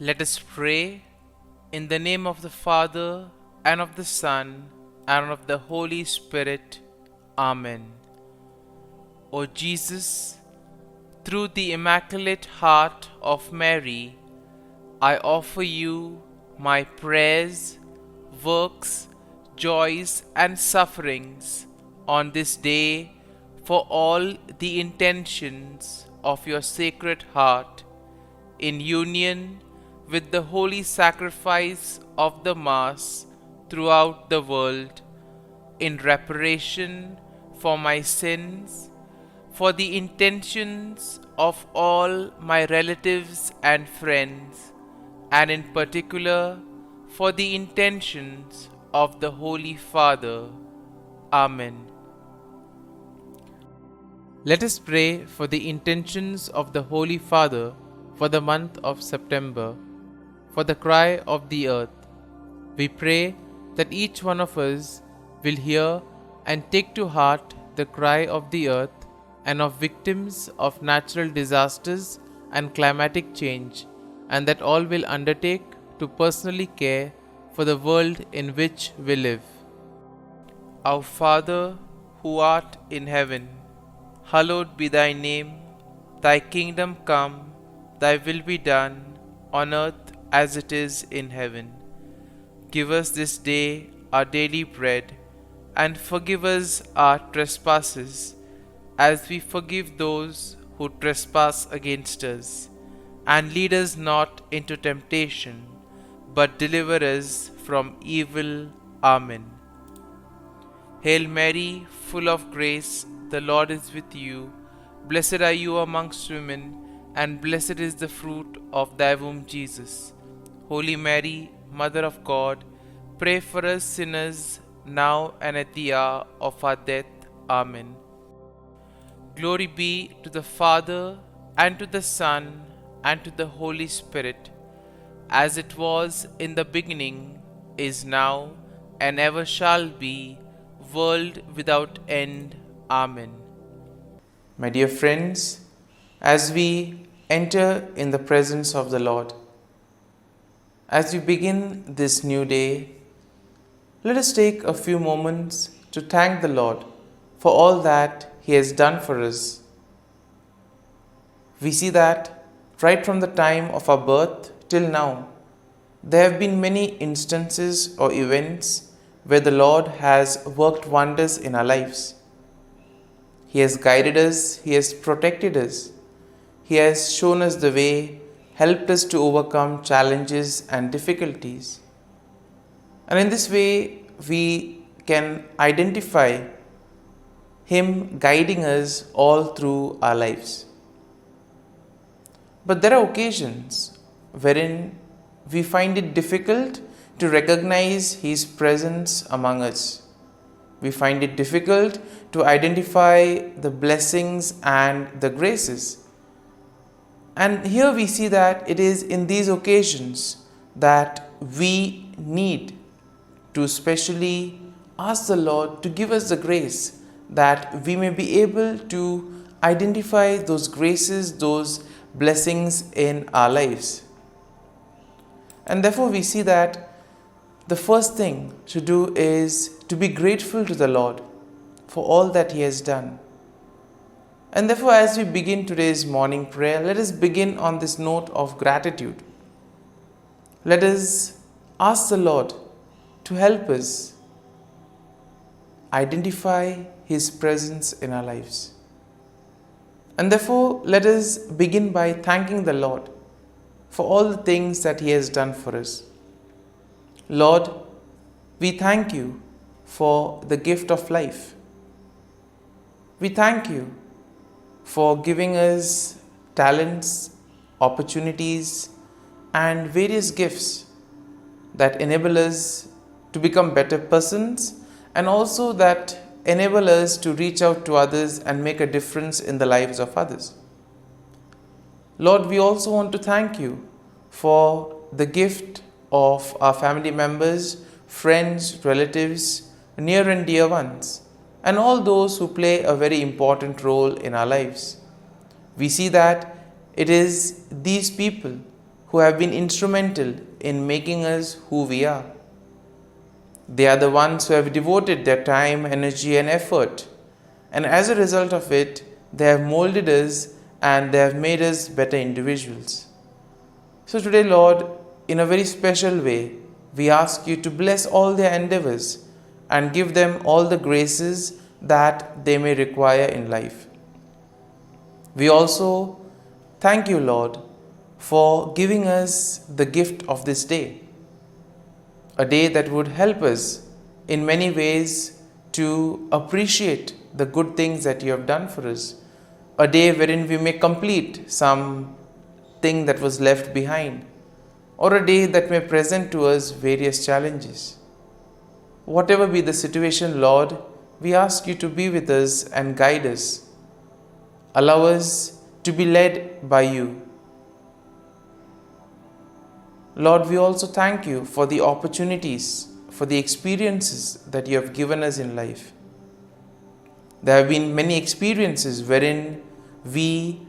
Let us pray in the name of the Father, and of the Son, and of the Holy Spirit. Amen. O Jesus, through the Immaculate Heart of Mary, I offer you my prayers, works, joys, and sufferings on this day for all the intentions of your Sacred Heart, in union with the holy sacrifice of the Mass throughout the world, in reparation for my sins, for the intentions of all my relatives and friends, and in particular for the intentions of the Holy Father. Amen. Let us pray for the intentions of the Holy Father for the month of September, for the cry of the earth. We pray that each one of us will hear and take to heart the cry of the earth and of victims of natural disasters and climatic change, and that all will undertake to personally care for the world in which we live. Our Father, who art in heaven, hallowed be thy name. Thy kingdom come, thy will be done, on earth as it is in heaven. Give us this day our daily bread, and forgive us our trespasses, as we forgive those who trespass against us. And lead us not into temptation, but deliver us from evil. Amen. Hail Mary, full of grace, the Lord is with you. Blessed are you amongst women, and blessed is the fruit of thy womb, Jesus. Holy Mary, Mother of God, pray for us sinners, now and at the hour of our death. Amen. Glory be to the Father, and to the Son, and to the Holy Spirit, as it was in the beginning, is now, and ever shall be, world without end. Amen. My dear friends, as we enter in the presence of the Lord, as we begin this new day, let us take a few moments to thank the Lord for all that He has done for us. We see that right from the time of our birth till now, there have been many instances or events where the Lord has worked wonders in our lives. He has guided us, He has protected us, He has shown us the way, helped us to overcome challenges and difficulties. And in this way, we can identify Him guiding us all through our lives. But there are occasions wherein we find it difficult to recognize His presence among us. We find it difficult to identify the blessings and the graces. And here we see that it is in these occasions that we need to specially ask the Lord to give us the grace that we may be able to identify those graces, those blessings in our lives. And therefore we see that the first thing to do is to be grateful to the Lord for all that He has done. And therefore, as we begin today's morning prayer, let us begin on this note of gratitude. Let us ask the Lord to help us identify His presence in our lives. And therefore, let us begin by thanking the Lord for all the things that He has done for us. Lord, we thank You for the gift of life. We thank You for giving us talents, opportunities, and various gifts that enable us to become better persons, and also that enable us to reach out to others and make a difference in the lives of others. Lord, we also want to thank You for the gift of our family members, friends, relatives, near and dear ones, and all those who play a very important role in our lives. We see that it is these people who have been instrumental in making us who we are. They are the ones who have devoted their time, energy, and effort, and as a result of it, they have molded us and they have made us better individuals. So today, Lord, in a very special way, we ask you to bless all their endeavors and give them all the graces that they may require in life. We also thank you, Lord, for giving us the gift of this day, a day that would help us in many ways to appreciate the good things that you have done for us, a day wherein we may complete some thing that was left behind, or a day that may present to us various challenges. Whatever be the situation, Lord, we ask you to be with us and guide us. Allow us to be led by you. Lord, we also thank you for the opportunities, for the experiences that you have given us in life. There have been many experiences wherein we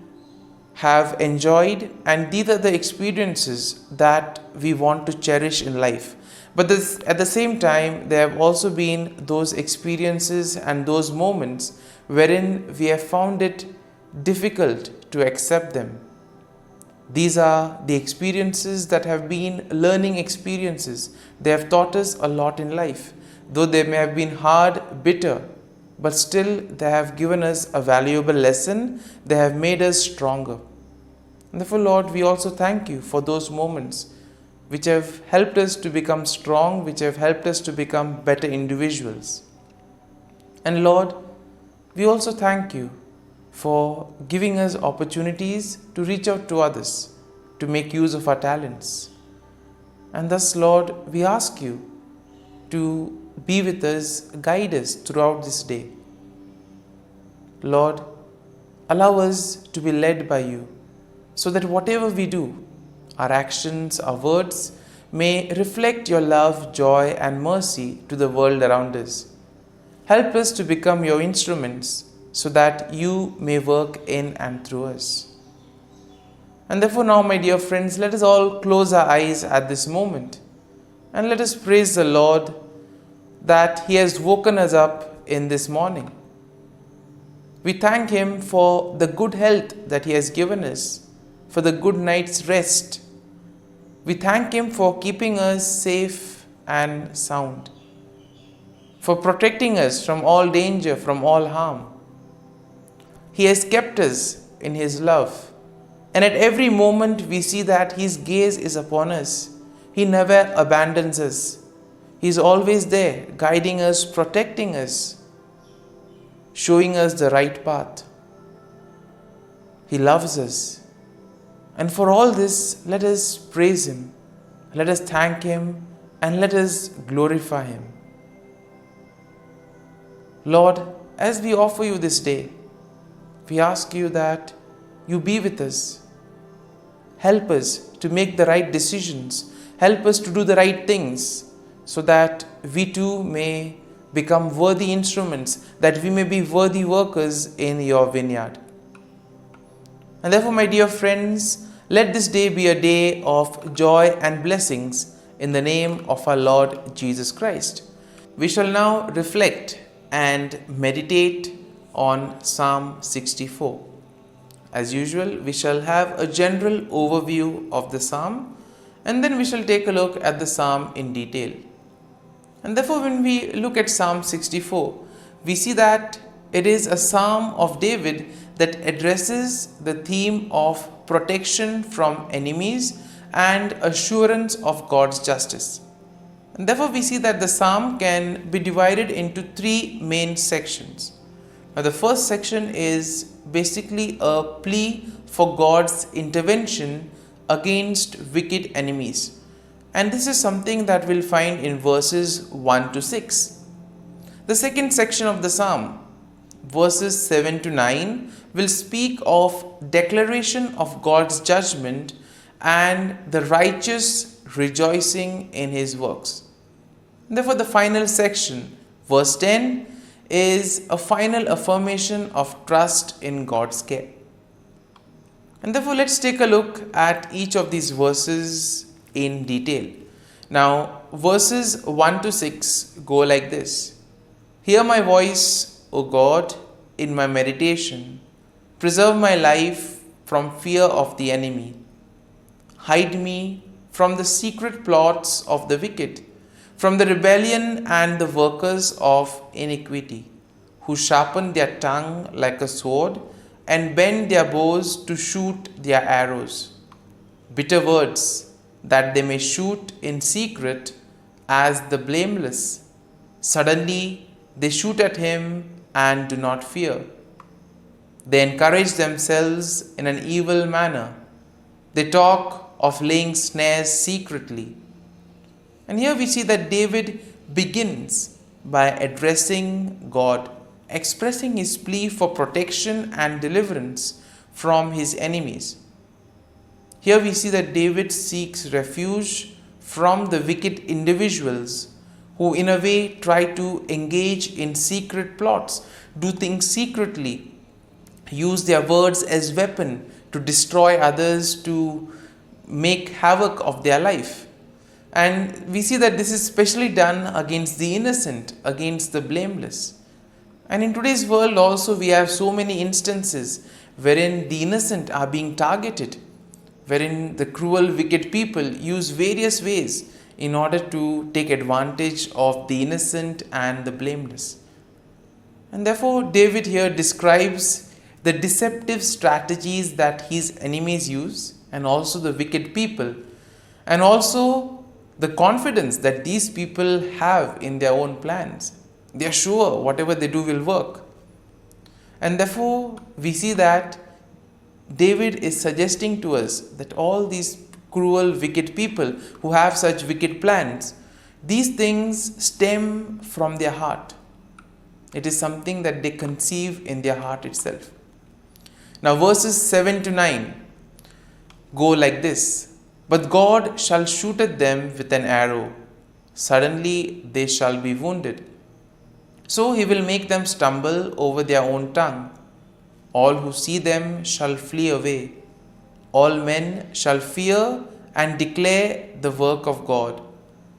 have enjoyed, and these are the experiences that we want to cherish in life. But at the same time, there have also been those experiences and those moments wherein we have found it difficult to accept them. These are the experiences that have been learning experiences. They have taught us a lot in life. Though they may have been hard, bitter, but still they have given us a valuable lesson. They have made us stronger. And therefore, Lord, we also thank you for those moments which have helped us to become strong, which have helped us to become better individuals. And Lord, we also thank you for giving us opportunities to reach out to others, to make use of our talents. And thus, Lord, we ask you to be with us, guide us throughout this day. Lord, allow us to be led by you, so that whatever we do, our actions, our words, may reflect your love, joy, and mercy to the world around us. Help us to become your instruments, so that you may work in and through us. And therefore now, my dear friends, let us all close our eyes at this moment and let us praise the Lord that He has woken us up in this morning. We thank Him for the good health that He has given us, for the good night's rest. We thank Him for keeping us safe and sound, for protecting us from all danger, from all harm. He has kept us in His love, and at every moment we see that His gaze is upon us. He never abandons us. He is always there, guiding us, protecting us, showing us the right path. He loves us. And for all this, let us praise Him, let us thank Him, and let us glorify Him. Lord, as we offer you this day, we ask you that you be with us. Help us to make the right decisions. Help us to do the right things, so that we too may become worthy instruments, that we may be worthy workers in your vineyard. And therefore, my dear friends, let this day be a day of joy and blessings in the name of our Lord Jesus Christ. We shall now reflect and meditate on Psalm 64. As usual, we shall have a general overview of the psalm, and then we shall take a look at the psalm in detail. And therefore, when we look at Psalm 64, we see that it is a psalm of David that addresses the theme of protection from enemies and assurance of God's justice. And therefore, we see that the psalm can be divided into three main sections. Now, the first section is basically a plea for God's intervention against wicked enemies. And this is something that we'll find in verses 1 to 6. The second section of the psalm, verses 7 to 9, will speak of declaration of God's judgment and the righteous rejoicing in His works. Therefore, the final section, verse 10, is a final affirmation of trust in God's care. And therefore, let's take a look at each of these verses in detail. Now, verses 1 to 6 go like this. Hear my voice, O God, in my meditation. Preserve my life from fear of the enemy. Hide me from the secret plots of the wicked, from the rebellion and the workers of iniquity, who sharpen their tongue like a sword and bend their bows to shoot their arrows. Bitter words that they may shoot in secret as the blameless. Suddenly they shoot at him and do not fear. They encourage themselves in an evil manner. They talk of laying snares secretly. And here we see that David begins by addressing God, expressing his plea for protection and deliverance from his enemies. Here we see that David seeks refuge from the wicked individuals who in a way try to engage in secret plots, do things secretly, use their words as weapon to destroy others, to make havoc of their life. And we see that this is especially done against the innocent, against the blameless. And in today's world also we have so many instances wherein the innocent are being targeted, wherein the cruel, wicked people use various ways in order to take advantage of the innocent and the blameless. And therefore David here describes the deceptive strategies that his enemies use, and also the wicked people, and also the confidence that these people have in their own plans. They are sure whatever they do will work. And therefore we see that David is suggesting to us that all these cruel, wicked people who have such wicked plans, these things stem from their heart. It is something that they conceive in their heart itself. Now verses 7 to 9 go like this. But God shall shoot at them with an arrow. Suddenly they shall be wounded. So he will make them stumble over their own tongue. All who see them shall flee away. All men shall fear and declare the work of God,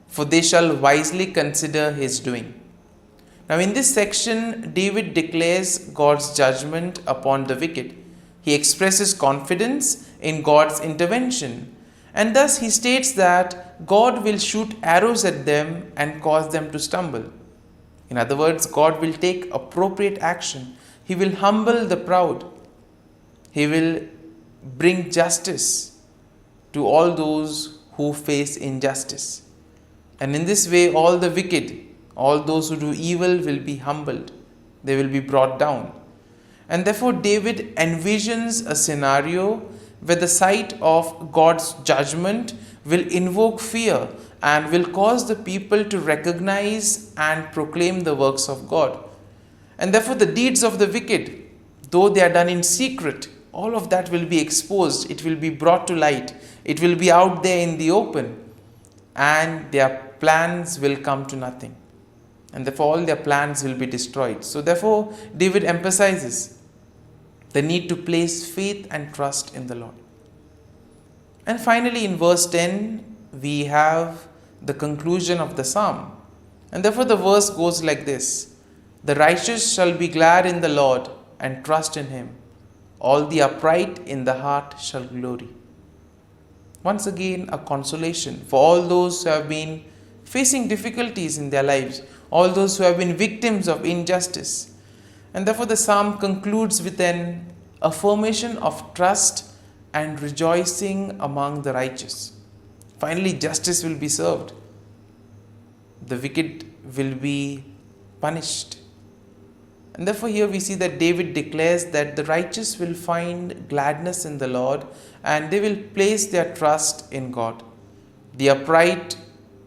for they shall wisely consider his doing. Now in this section, David declares God's judgment upon the wicked. He expresses confidence in God's intervention, and thus he states that God will shoot arrows at them and cause them to stumble. In other words, God will take appropriate action. He will humble the proud. He will bring justice to all those who face injustice. And in this way, all the wicked, all those who do evil will be humbled. They will be brought down. And therefore, David envisions a scenario where the sight of God's judgment will invoke fear and will cause the people to recognize and proclaim the works of God. And therefore, the deeds of the wicked, though they are done in secret, all of that will be exposed. It will be brought to light. It will be out there in the open. And their plans will come to nothing. And therefore, all their plans will be destroyed. So therefore, David emphasizes the need to place faith and trust in the Lord. And finally, in verse 10, we have the conclusion of the psalm. And therefore, the verse goes like this. The righteous shall be glad in the Lord and trust in him. All the upright in the heart shall glory. Once again, a consolation for all those who have been facing difficulties in their lives, all those who have been victims of injustice. And therefore the psalm concludes with an affirmation of trust and rejoicing among the righteous. Finally, justice will be served. The wicked will be punished. And therefore here we see that David declares that the righteous will find gladness in the Lord and they will place their trust in God. The upright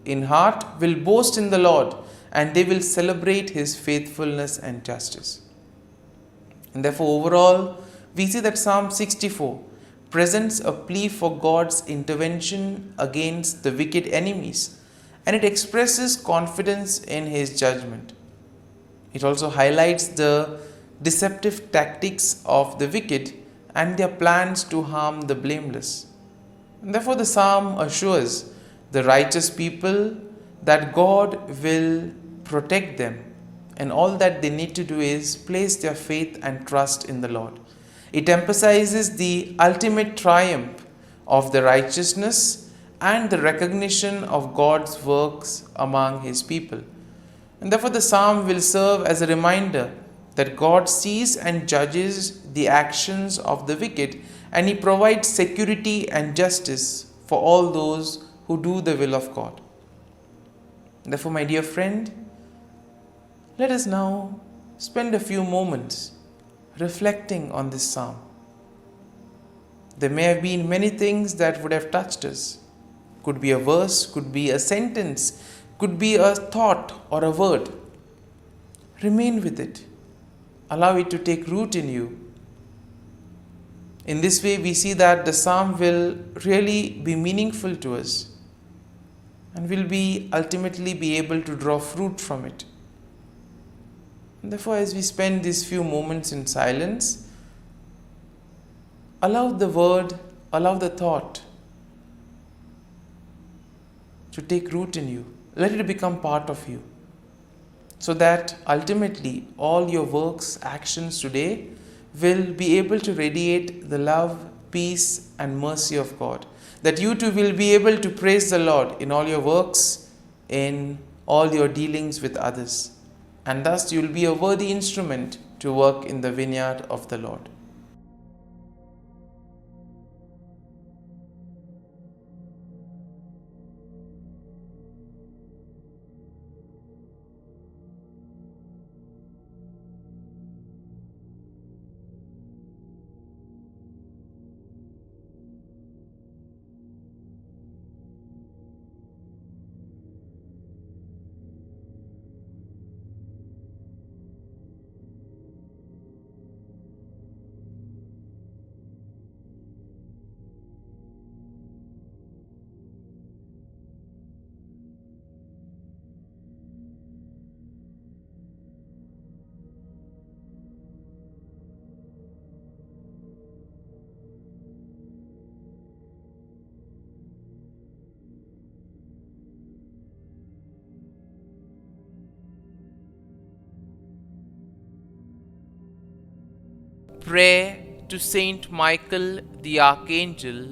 in heart will boast in the Lord and they will celebrate his faithfulness and justice. And therefore overall, we see that Psalm 64 presents a plea for God's intervention against the wicked enemies, and it expresses confidence in his judgment. It also highlights the deceptive tactics of the wicked and their plans to harm the blameless. And therefore, the psalm assures the righteous people that God will protect them, and all that they need to do is place their faith and trust in the Lord. It emphasizes the ultimate triumph of the righteousness and the recognition of God's works among His people. And therefore, the psalm will serve as a reminder that God sees and judges the actions of the wicked, and He provides security and justice for all those who do the will of God. Therefore, my dear friend, let us now spend a few moments reflecting on this psalm. There may have been many things that would have touched us. Could be a verse, could be a sentence, could be a thought or a word. Remain with it. Allow it to take root in you. In this way, we see that the psalm will really be meaningful to us, and will be ultimately be able to draw fruit from it. And therefore, as we spend these few moments in silence, allow the word, allow the thought to take root in you. Let it become part of you, so that ultimately all your works, actions today will be able to radiate the love, peace and mercy of God. That you too will be able to praise the Lord in all your works, in all your dealings with others. And thus you will be a worthy instrument to work in the vineyard of the Lord. Prayer to Saint Michael the Archangel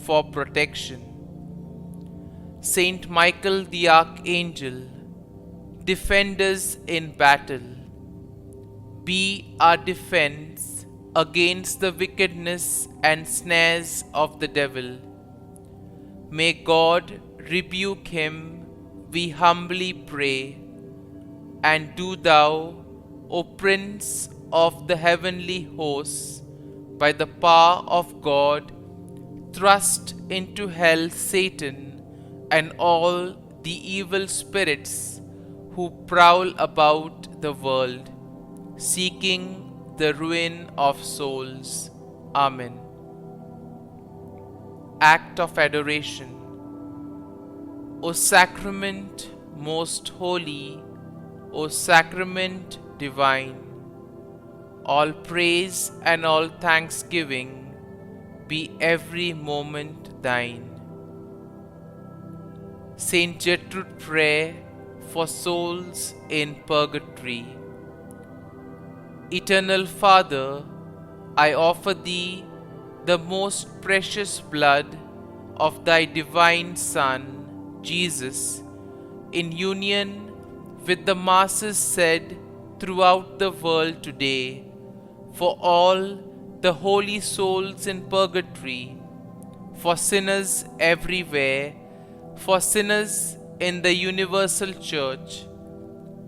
for protection. Saint Michael the Archangel, defend us in battle. Be our defense against the wickedness and snares of the devil. May God rebuke him, we humbly pray. And do thou, O Prince of the heavenly hosts, by the power of God, thrust into hell Satan and all the evil spirits who prowl about the world, seeking the ruin of souls. Amen. Act of Adoration. O Sacrament most holy, O Sacrament divine, all praise and all thanksgiving be every moment thine. Saint Gertrude Prayer for souls in purgatory. Eternal Father, I offer Thee the most precious blood of Thy divine Son, Jesus, in union with the masses said throughout the world today, for all the holy souls in purgatory, for sinners everywhere, for sinners in the universal church,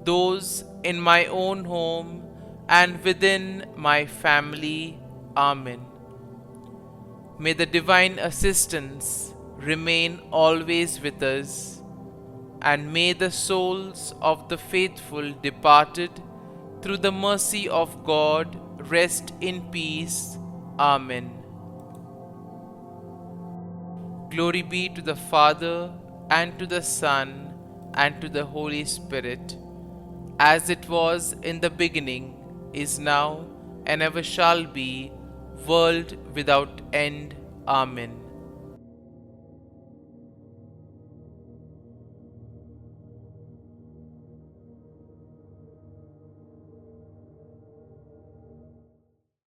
those in my own home and within my family. Amen. May the divine assistance remain always with us, and may the souls of the faithful departed through the mercy of God rest in peace. Amen. Glory be to the Father, and to the Son, and to the Holy Spirit, as it was in the beginning, is now, and ever shall be, world without end. Amen.